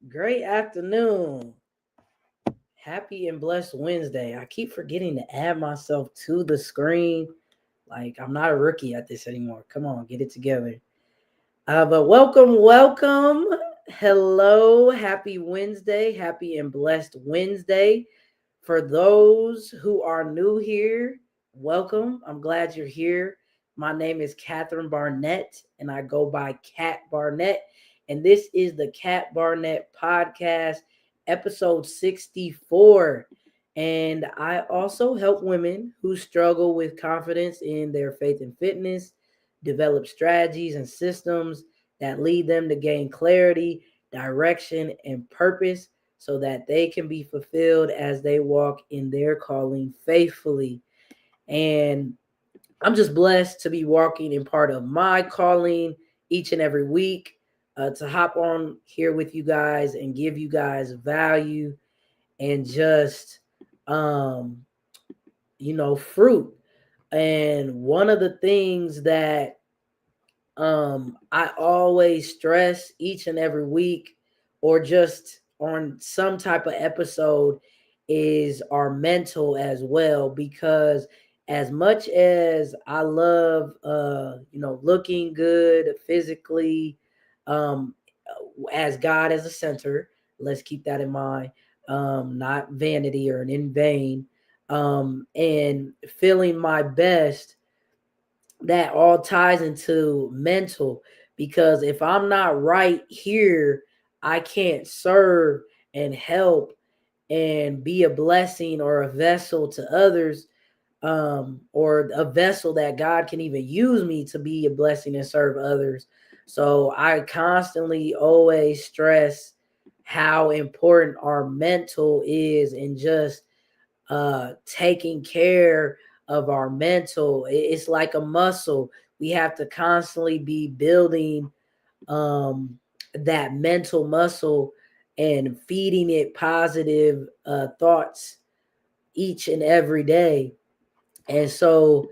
Great afternoon. Happy and blessed Wednesday. I keep forgetting to add myself to the screen. Like, I'm not a rookie at this anymore. Come on, get it together. But welcome. Hello. Happy Wednesday. Happy and blessed Wednesday. For those who are new here, welcome. I'm glad you're here. My name is Catherine Barnett, and I go by Cat Barnett. And this is the Cat Barnett Podcast, episode 64. And I also help women who struggle with confidence in their faith and fitness, develop strategies and systems that lead them to gain clarity, direction, and purpose so that they can be fulfilled as they walk in their calling faithfully. And I'm just blessed to be walking in part of my calling each and every week, to hop on here with you guys and give you guys value and just, um, fruit. And one of the things that I always stress each and every week, or just on some type of episode, is our mental as well. Because as much as I love, looking good physically, um, as God as a center, let's keep that in mind. Not vanity or in vain. And feeling my best, that all ties into mental, because if I'm not right here, I can't serve and help and be a blessing or a vessel to others, or a vessel that God can even use me to be a blessing and serve others. So I constantly always stress how important our mental is, and just taking care of our mental. It's like a muscle. We have to constantly be building, um, that mental muscle and feeding it positive thoughts each and every day. And so,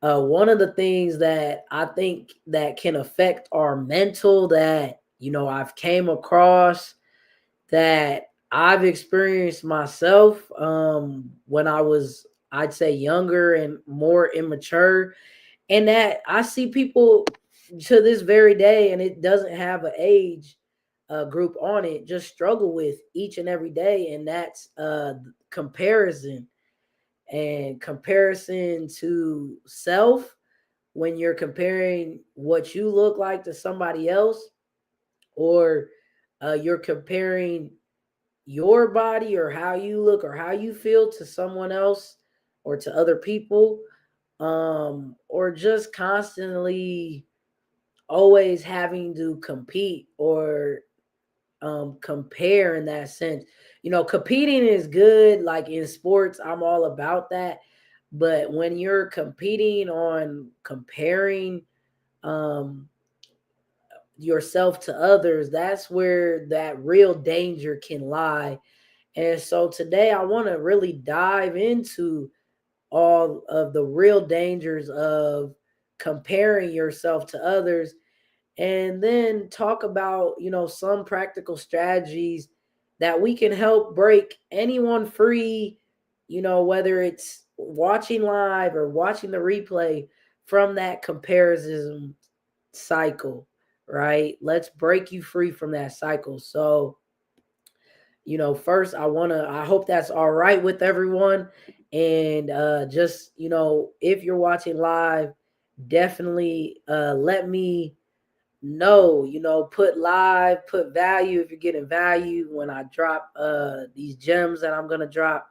one of the things that I think that can affect our mental, that I've came across, that I've experienced myself, when I was, I'd say, younger and more immature, and that I see people to this very day, and it doesn't have an age group on it, just struggle with each and every day, and that's comparison. And comparison to self, when you're comparing what you look like to somebody else, or you're comparing your body or how you look or how you feel to someone else or to other people, or just constantly always having to compete, or compare in that sense. Competing is good, like in sports, I'm all about that. But when you're competing on comparing, um, yourself to others, that's where that real danger can lie. And so today I want to really dive into all of the real dangers of comparing yourself to others, and then talk about, some practical strategies that we can help break anyone free, whether it's watching live or watching the replay, from that comparison cycle, right? Let's break you free from that cycle. So, first I hope that's all right with everyone. And just, if you're watching live, definitely let me know, put live, put value if you're getting value when I drop these gems that I'm gonna drop.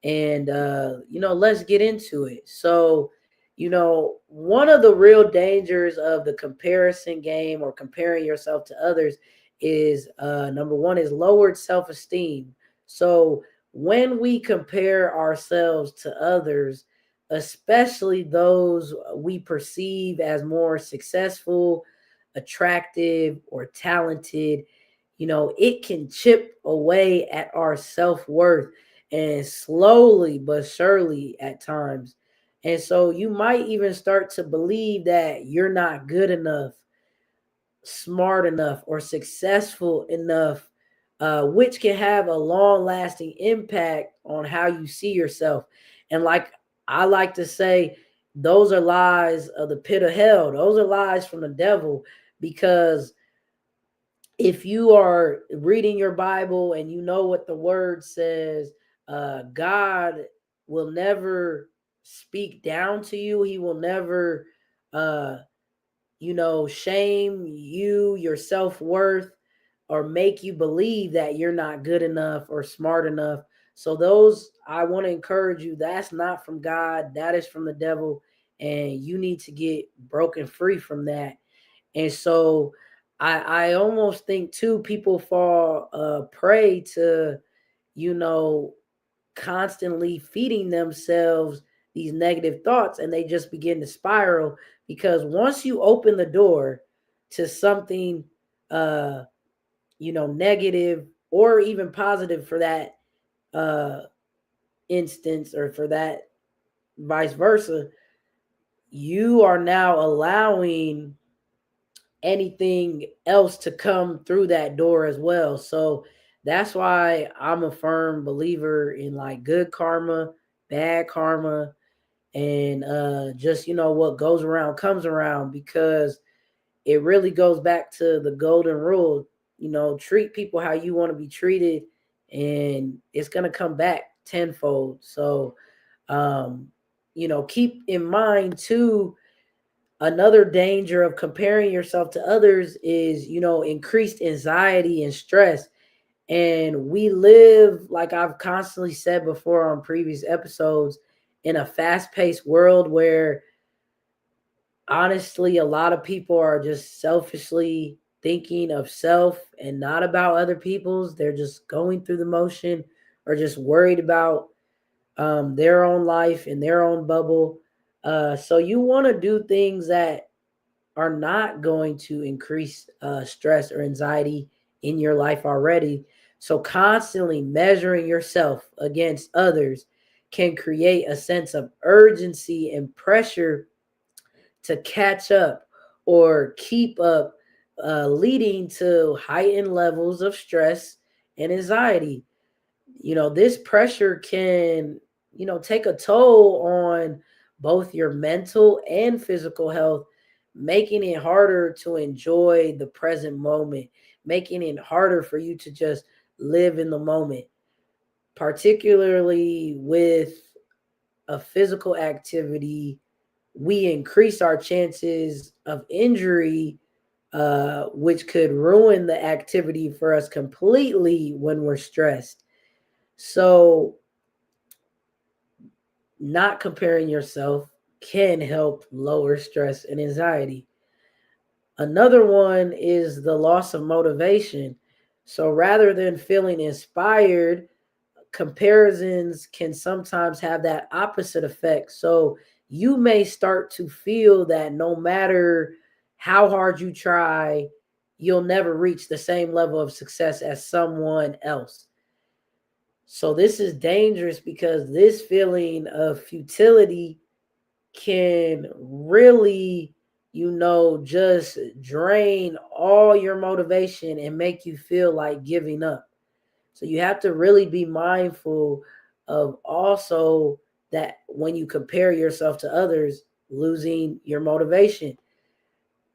And let's get into it. So, one of the real dangers of the comparison game, or comparing yourself to others, is number one is lowered self-esteem. So when we compare ourselves to others, especially those we perceive as more successful, attractive, or talented, it can chip away at our self-worth, and slowly but surely at times. And so you might even start to believe that you're not good enough, smart enough, or successful enough, which can have a long lasting impact on how you see yourself. And like I like to say, those are lies of the pit of hell. Those are lies from the devil, because if you are reading your Bible and you know what the word says, God will never speak down to you. He will never, uh, shame you, your self worth, or make you believe that you're not good enough or smart enough. So, those, I want to encourage you, that's not from God, that is from the devil. And you need to get broken free from that. And so I almost think too, people fall prey to, you know, constantly feeding themselves these negative thoughts, and they just begin to spiral. Because once you open the door to something uh negative or even positive for that uh instance, or for that vice versa, you are now allowing anything else to come through that door as well. So that's why I'm a firm believer in like good karma, bad karma, and just what goes around comes around, because it really goes back to the golden rule. Treat people how you want to be treated, and it's going to come back tenfold. So um keep in mind too, another danger of comparing yourself to others is increased anxiety and stress. And we live, like I've constantly said before on previous episodes, in a fast-paced world where honestly a lot of people are just selfishly thinking of self and not about other people's. They're just going through the motion, or just worried about their own life and their own bubble. So you want to do things that are not going to increase stress or anxiety in your life already. So, constantly measuring yourself against others can create a sense of urgency and pressure to catch up or keep up, leading to heightened levels of stress and anxiety. This pressure can take a toll on both your mental and physical health, making it harder to enjoy the present moment, making it harder for you to just live in the moment, particularly with a physical activity. We increase our chances of injury, which could ruin the activity for us completely when we're stressed. So, not comparing yourself can help lower stress and anxiety. Another one is the loss of motivation. So rather than feeling inspired, comparisons can sometimes have that opposite effect. So you may start to feel that no matter how hard you try, you'll never reach the same level of success as someone else. So this is dangerous, because this feeling of futility can really, just drain all your motivation and make you feel like giving up. So you have to really be mindful of also that when you compare yourself to others, losing your motivation.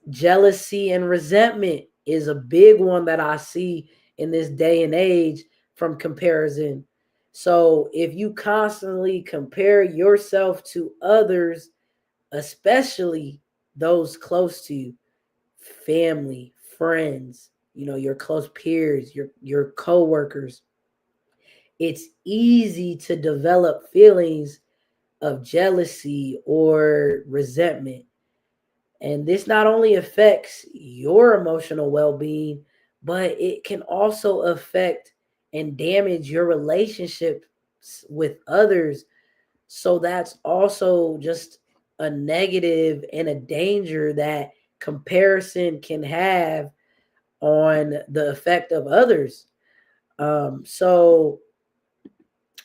Jealousy and resentment is a big one that I see in this day and age from comparison. So if you constantly compare yourself to others, especially those close to you, family, friends, your close peers, your coworkers, it's easy to develop feelings of jealousy or resentment. And this not only affects your emotional well-being, but it can also affect and damage your relationships with others. So that's also just a negative and a danger that comparison can have on the effect of others. So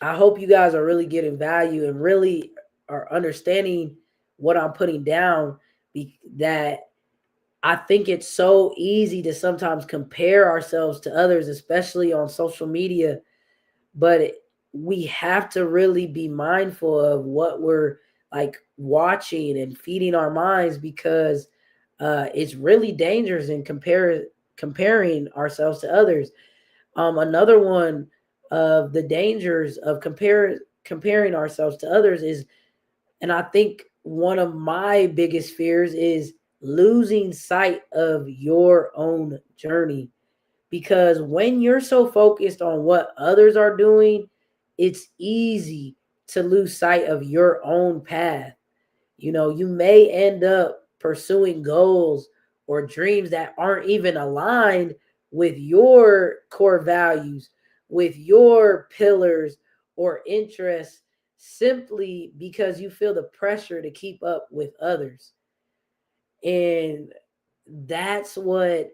I hope you guys are really getting value and really are understanding what I'm putting down. That I think it's so easy to sometimes compare ourselves to others, especially on social media, but we have to really be mindful of what we're like watching and feeding our minds, because it's really dangerous in comparing ourselves to others. Another one of the dangers of comparing ourselves to others is, and I think one of my biggest fears is losing sight of your own journey. Because when you're so focused on what others are doing, it's easy to lose sight of your own path. You may end up pursuing goals or dreams that aren't even aligned with your core values, with your pillars or interests, simply because you feel the pressure to keep up with others. And that's what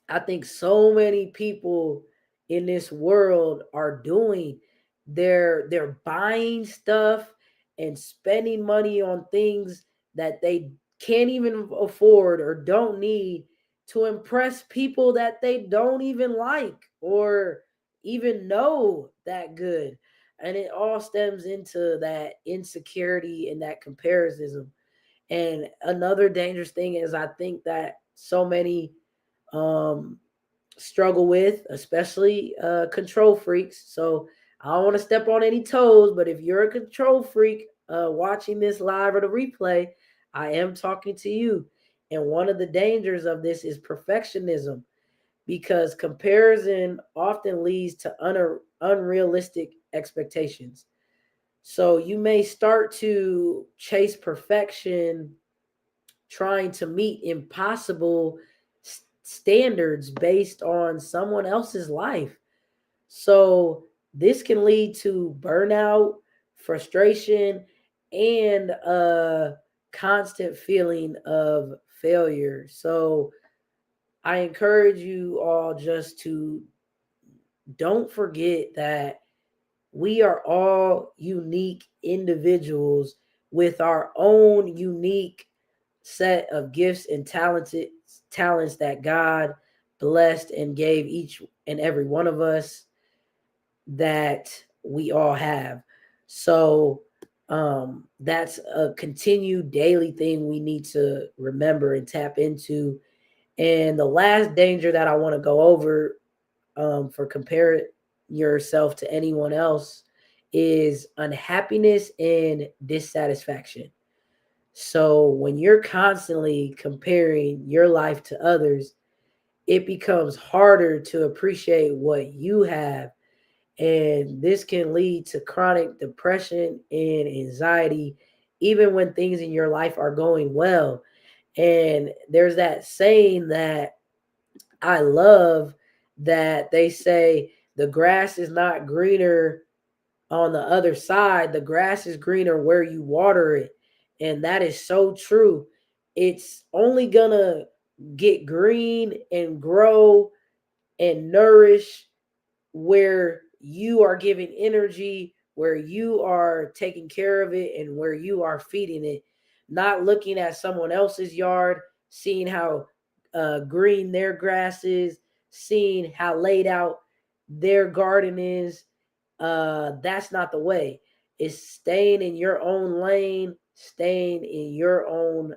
I think so many people in this world are doing. They're buying stuff and spending money on things that they can't even afford or don't need, to impress people that they don't even like or even know that good. And it all stems into that insecurity and that comparison. And another dangerous thing is, I think that so many um struggle with, especially control freaks. So I don't want to step on any toes, but if you're a control freak watching this live or the replay, I am talking to you. And one of the dangers of this is perfectionism, because comparison often leads to unrealistic expectations. So you may start to chase perfection, trying to meet impossible standards based on someone else's life. So this can lead to burnout, frustration, and a constant feeling of failure. So I encourage you all just to don't forget that we are all unique individuals with our own unique set of gifts and talents that God blessed and gave each and every one of us, that we all have. So that's a continued daily thing we need to remember and tap into. And the last danger that I want to go over, for comparing yourself to anyone else, is unhappiness and dissatisfaction. So when you're constantly comparing your life to others, it becomes harder to appreciate what you have. And this can lead to chronic depression and anxiety, even when things in your life are going well. And there's that saying that I love, that they say the grass is not greener on the other side, the grass is greener where you water it. And that is so true. It's only gonna get green and grow and nourish where you are giving energy, where you are taking care of it, and where you are feeding it, not looking at someone else's yard, seeing how green their grass is, seeing how laid out their garden is. That's not the way. It's staying in your own lane, staying in your own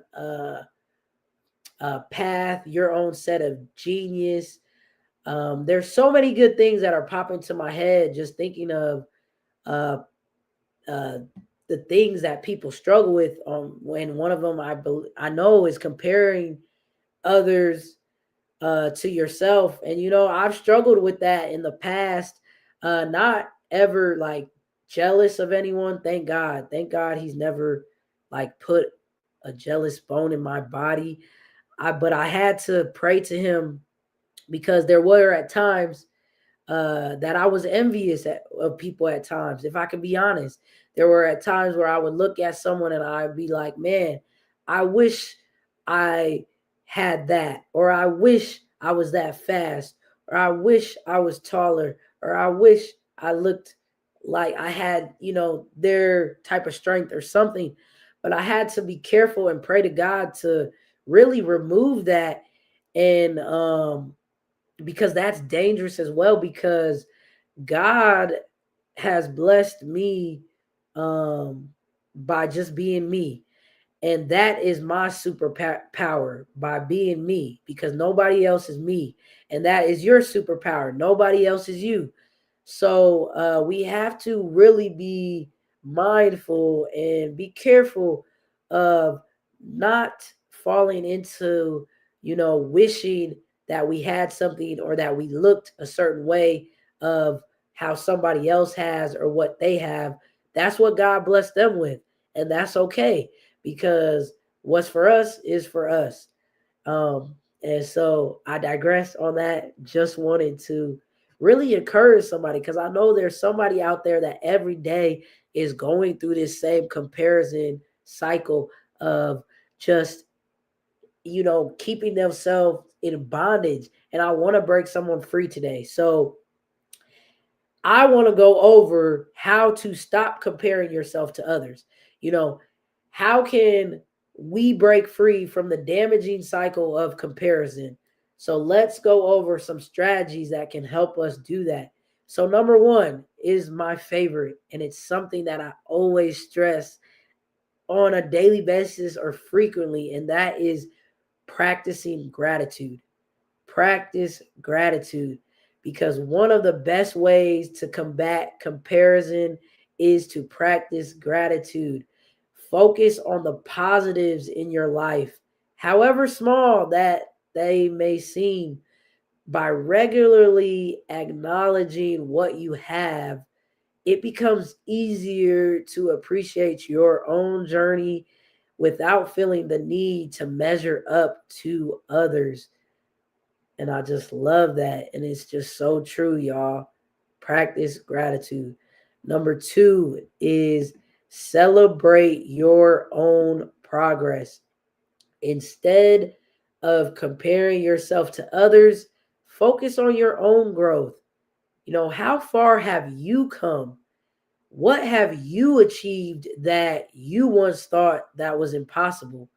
path, your own set of genius. There's so many good things that are popping to my head just thinking of uh, uh, the things that people struggle with. When one of them I know is comparing others to yourself, and I've struggled with that in the past. Not ever like jealous of anyone. Thank God, he's never like put a jealous bone in my body. But I had to pray to him, because there were at times that I was envious of people at times. If I can be honest, there were at times where I would look at someone and I'd be like, man, I wish I had that, or I wish I was that fast, or I wish I was taller, or I wish I looked like I had, their type of strength or something. But I had to be careful and pray to God to really remove that. And because that's dangerous as well, because God has blessed me um by just being me, and that is my superpower, by being me, because nobody else is me, and that is your superpower. Nobody else is you. So we have to really be mindful and be careful of not falling into, wishing that we had something, or that we looked a certain way of how somebody else has or what they have. That's what God blessed them with, and that's okay, because what's for us is for us. Um, and so I digress on that. Just wanted to really encourage somebody, because I know there's somebody out there that every day is going through this same comparison cycle of just, keeping themselves in bondage. And I want to break someone free today. So I want to go over how to stop comparing yourself to others. You know, how can we break free from the damaging cycle of comparison? So let's go over some strategies that can help us do that. So, number one is my favorite, and it's something that I always stress on a daily basis or frequently, and that is practicing gratitude. Practice gratitude, because one of the best ways to combat comparison is to practice gratitude. Focus on the positives in your life, however small that they may seem. By regularly acknowledging what you have, it becomes easier to appreciate your own journey without feeling the need to measure up to others. And I just love that. And it's just so true, y'all. Practice gratitude. Number two is celebrate your own progress. Instead of comparing yourself to others, focus on your own growth. How far have you come? What have you achieved that you once thought that was impossible?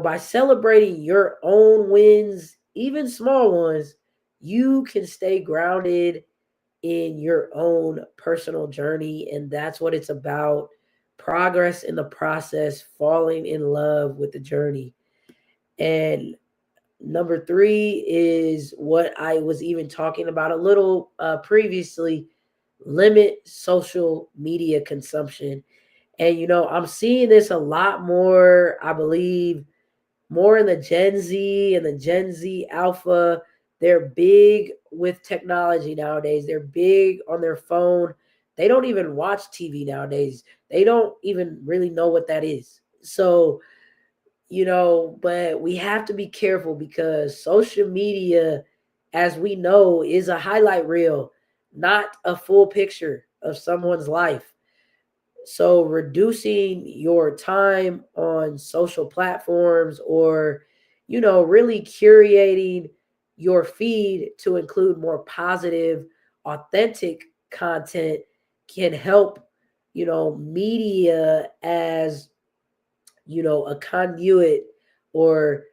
By celebrating your own wins, even small ones, you can stay grounded in your own personal journey. And that's what it's about: progress in the process, falling in love with the journey. And number three is what I was even talking about a little previously: limit social media consumption. And, I'm seeing this a lot more, I believe, more in the Gen Z and the Gen Z Alpha. They're big with technology nowadays. They're big on their phone. They don't even watch TV nowadays. They don't even really know what that is. So, but we have to be careful, because social media, as we know, is a highlight reel, not a full picture of someone's life. So reducing your time on social platforms, or, really curating your feed to include more positive, authentic content can help, media as, a conduit, or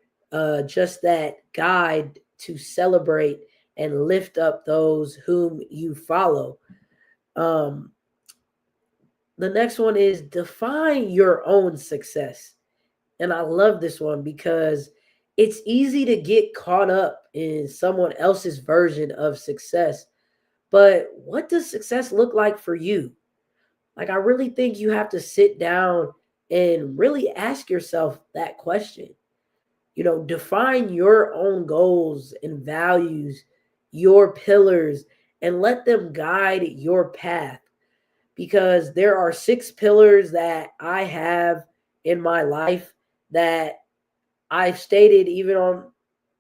just that guide to celebrate and lift up those whom you follow. Um, the next one is define your own success. And I love this one, because it's easy to get caught up in someone else's version of success. But what does success look like for you? Like, I really think you have to sit down and really ask yourself that question. Define your own goals and values, your pillars, and let them guide your path, because there are six pillars that I have in my life that I've stated even on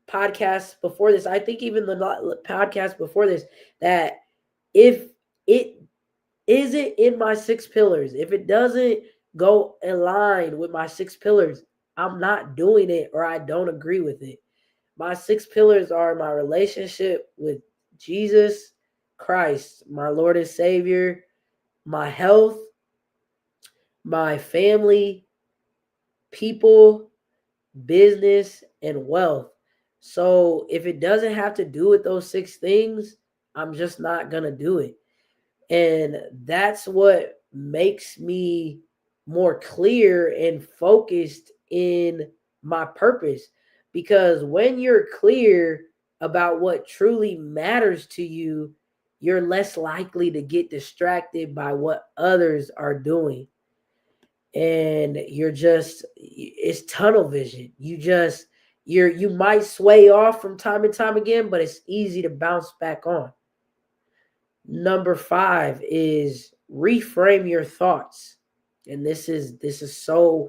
podcasts before this. I think even the podcast before this, that if it isn't in my six pillars, if it doesn't go align with my six pillars, I'm not doing it, or I don't agree with it. My six pillars are my relationship with Jesus Christ, my Lord and Savior, my health, my family, people, business, and wealth. So if it doesn't have to do with those six things, I'm just not going to do it. And that's what makes me more clear and focused in my purpose. Because when you're clear about what truly matters to you, you're less likely to get distracted by what others are doing. And it's tunnel vision. You might sway off from time to time again, but it's easy to bounce back on. Number 5 is reframe your thoughts. And this is so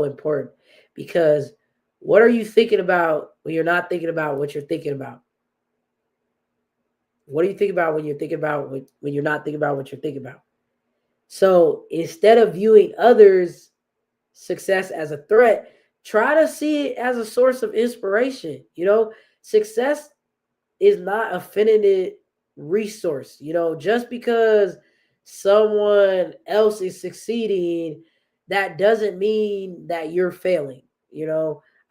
important, because what are you thinking about when you're not thinking about what you're thinking about? What do you think about when you're thinking about when you're not thinking about what you're thinking about? So instead of viewing others' success as a threat, try to see it as a source of inspiration. Success is not a finite resource. Just because someone else is succeeding, that doesn't mean that you're failing.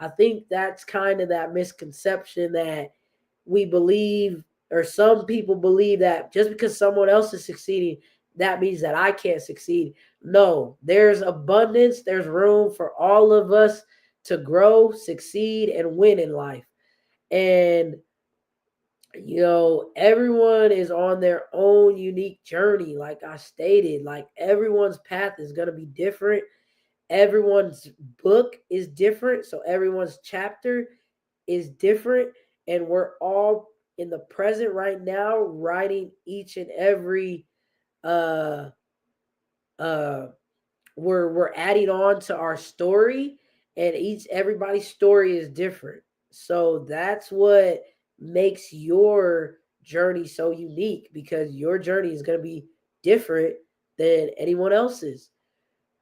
I think that's kind of that misconception that we believe, or some people believe, that just because someone else is succeeding, that means that I can't succeed. No, there's abundance, there's room for all of us to grow, succeed, and win in life. And everyone is on their own unique journey. Like I stated, like everyone's path is going to be different. Everyone's book is different. So everyone's chapter is different. And we're all in the present right now writing each and every uh uh we're adding on to our story, and everybody's story is different. So that's what makes your journey so unique, because your journey is going to be different than anyone else's.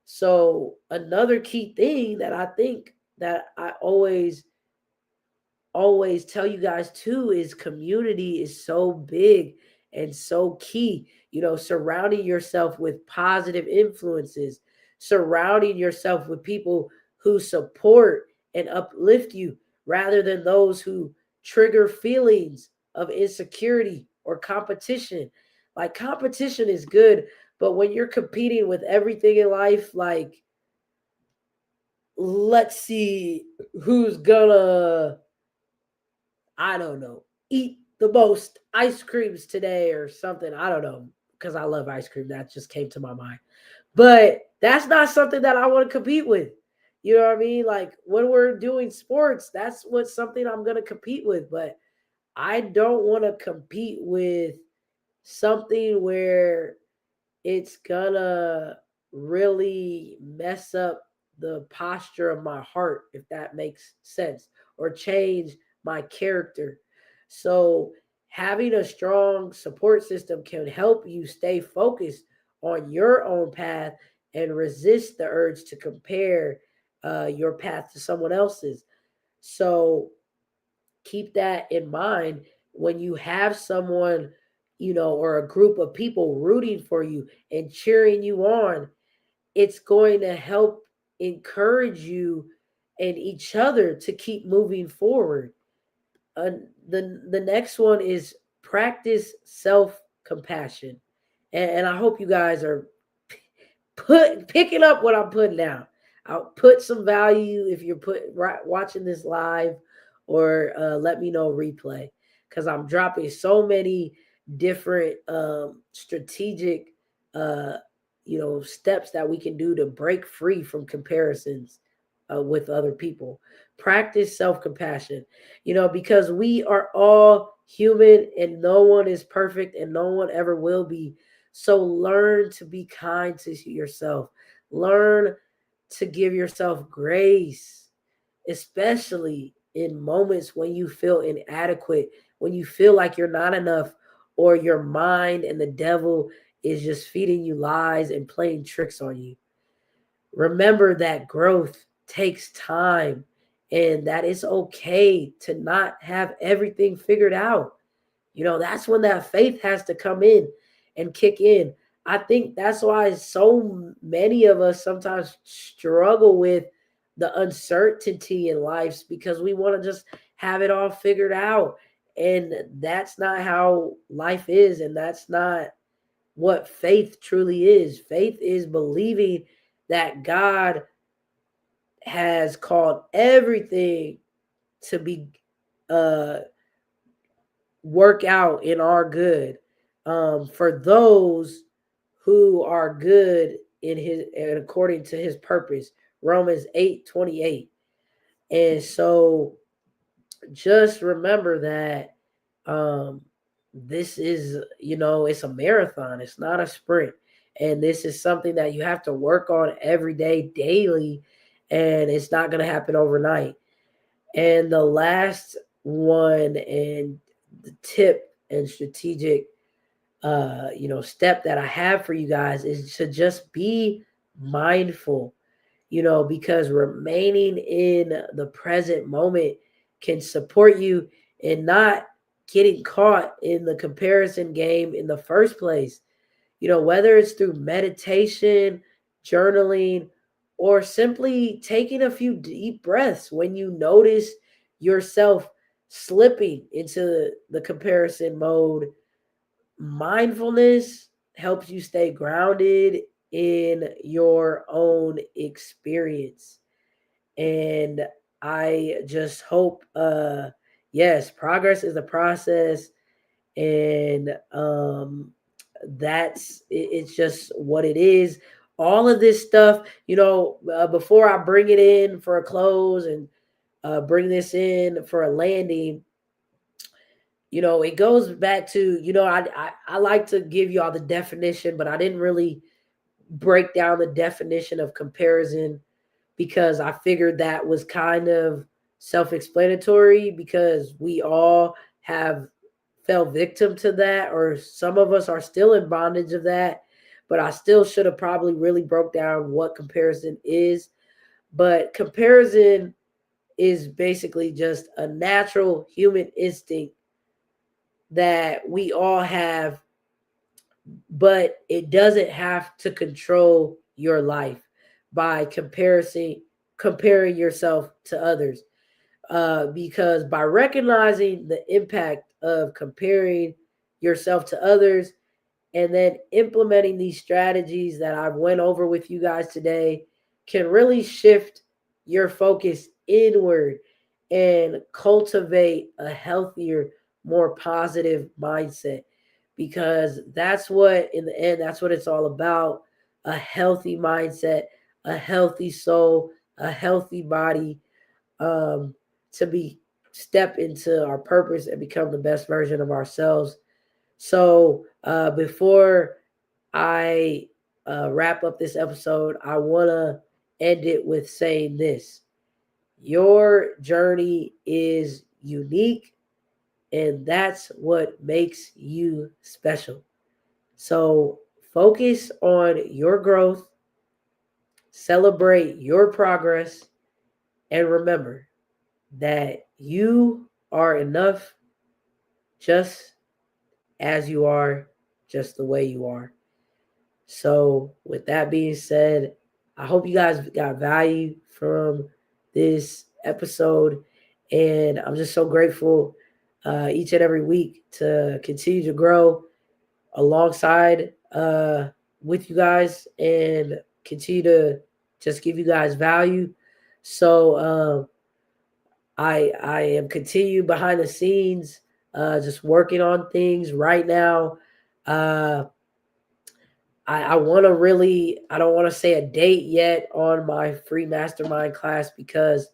So another key thing that I think that I always tell you guys too is community is so big and so key. Surrounding yourself with positive influences, surrounding yourself with people who support and uplift you, rather than those who trigger feelings of insecurity or competition. Like, competition is good, but when you're competing with everything in life, like, let's see who's gonna, I don't know, eat the most ice creams today or something. I don't know, because I love ice cream. That just came to my mind. But that's not something that I want to compete with. You know what I mean? Like, when we're doing sports, that's what something I'm going to compete with. But I don't want to compete with something where it's gonna really mess up the posture of my heart, if that makes sense, or change my character. So having a strong support system can help you stay focused on your own path and resist the urge to compare your path to someone else's. So keep that in mind when you have someone, or a group of people rooting for you and cheering you on. It's going to help encourage you and each other to keep moving forward. The next one is practice self compassion, and I hope you guys are picking up what I'm putting down. I'll put some value if you're watching this live, or let me know replay, because I'm dropping so many different strategic steps that we can do to break free from comparisons with other people. Practice self compassion, because we are all human and no one is perfect and no one ever will be. So learn to be kind to yourself. Learn to give yourself grace, especially in moments when you feel inadequate, when you feel like you're not enough, or your mind and the devil is just feeding you lies and playing tricks on you. Remember that growth takes time, and that it's okay to not have everything figured out. That's when that faith has to come in and kick in. I think that's why so many of us sometimes struggle with the uncertainty in life because we want to just have it all figured out. And that's not how life is. And that's not what faith truly is. Faith is believing that God has called everything to be uh work out in our good, for those who are good in his and according to his purpose. Romans 8:28. And so just remember that um this is, it's a marathon, it's not a sprint. And this is something that you have to work on every day, daily, and it's not going to happen overnight. And the last one, and the tip and strategic step that I have for you guys is to just be mindful, because remaining in the present moment can support you in not getting caught in the comparison game in the first place. Whether it's through meditation, journaling, or simply taking a few deep breaths when you notice yourself slipping into the comparison mode. Mindfulness helps you stay grounded in your own experience. And I just hope, yes, progress is a process. And it's just what it is. All of this stuff, before I bring it in for a close and bring this in for a landing, it goes back to, I like to give y'all the definition, but I didn't really break down the definition of comparison because I figured that was kind of self-explanatory, because we all have fell victim to that, or some of us are still in bondage of that. But I still should have probably really broke down what comparison is. But comparison is basically just a natural human instinct that we all have, but it doesn't have to control your life by comparing yourself to others. Because by recognizing the impact of comparing yourself to others and then implementing these strategies that I've went over with you guys today, can really shift your focus inward and cultivate a healthier, more positive mindset. Because that's what, in the end, that's what it's all about: a healthy mindset, a healthy soul, a healthy body, um, to be step into our purpose and become the best version of ourselves. So before I wrap up this episode, I want to end it with saying this: your journey is unique, and that's what makes you special. So focus on your growth, celebrate your progress, and remember that you are enough just as you are, just the way you are. So, with that being said, I hope you guys got value from this episode. And I'm just so grateful each and every week to continue to grow alongside with you guys and continue to just give you guys value. So, I am continue behind the scenes, just working on things right now. Uh, I want to really, I don't want to say a date yet on my free mastermind class because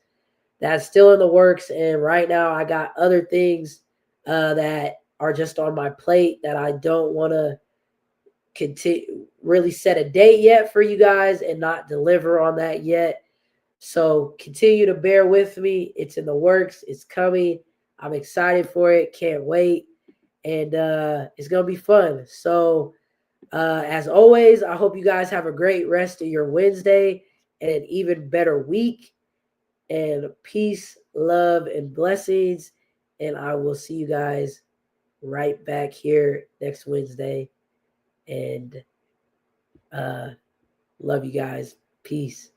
that's still in the works. And right now I got other things that are just on my plate that I don't want to continue really set a date yet for you guys and not deliver on that yet. So continue to bear with me. It's in the works. It's coming. I'm excited for it. Can't wait. And it's going to be fun. So as always, I hope you guys have a great rest of your Wednesday and an even better week. And peace, love, and blessings. And I will see you guys right back here next Wednesday. And love you guys. Peace.